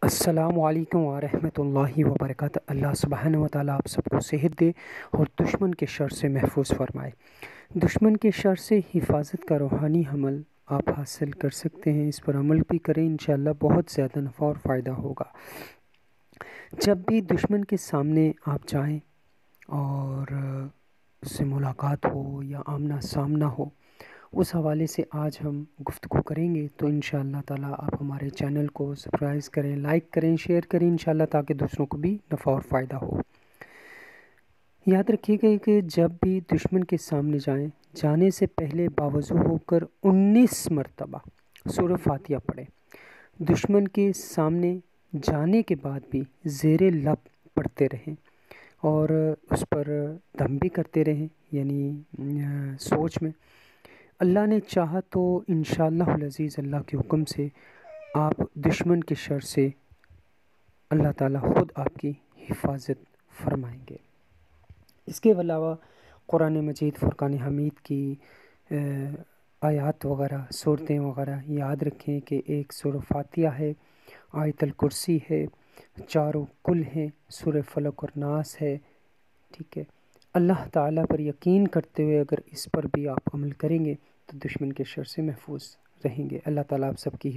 السلام علیکم ورحمۃ اللہ وبرکاتہ۔ اللہ سبحانہ و تعالیٰ آپ سب کو صحت دے اور دشمن کے شر سے محفوظ فرمائے۔ دشمن کے شر سے حفاظت کا روحانی عمل آپ حاصل کر سکتے ہیں، اس پر عمل بھی کریں، انشاءاللہ بہت زیادہ نفع اور فائدہ ہوگا۔ جب بھی دشمن کے سامنے آپ جائیں اور اس سے ملاقات ہو یا آمنا سامنا ہو، اس حوالے سے آج ہم گفتگو کریں گے۔ تو انشاءاللہ تعالیٰ آپ ہمارے چینل کو سبسکرائب کریں، لائک کریں، شیئر کریں انشاءاللہ، تاکہ دوسروں کو بھی نفع اور فائدہ ہو۔ یاد رکھیے گا کہ جب بھی دشمن کے سامنے جانے سے پہلے باوضو ہو کر 19 مرتبہ سورہ فاتحہ پڑھیں۔ دشمن کے سامنے جانے کے بعد بھی زیر لب پڑھتے رہیں اور اس پر دم بھی کرتے رہیں، یعنی سوچ میں اللہ نے چاہا تو انشاءاللہ العزیز اللہ کے حکم سے آپ دشمن کے شر سے اللہ تعالیٰ خود آپ کی حفاظت فرمائیں گے۔ اس کے علاوہ قرآن مجید فرقان حمید کی آیات وغیرہ، صورتیں وغیرہ یاد رکھیں کہ ایک سورہ فاتحہ ہے، آیت الکرسی ہے، چاروں کل ہیں، سورہ فلق اور ناس ہے، ٹھیک ہے۔ اللہ تعالیٰ پر یقین کرتے ہوئے اگر اس پر بھی آپ عمل کریں گے تو دشمن کے شر سے محفوظ رہیں گے۔ اللہ تعالیٰ آپ سب کی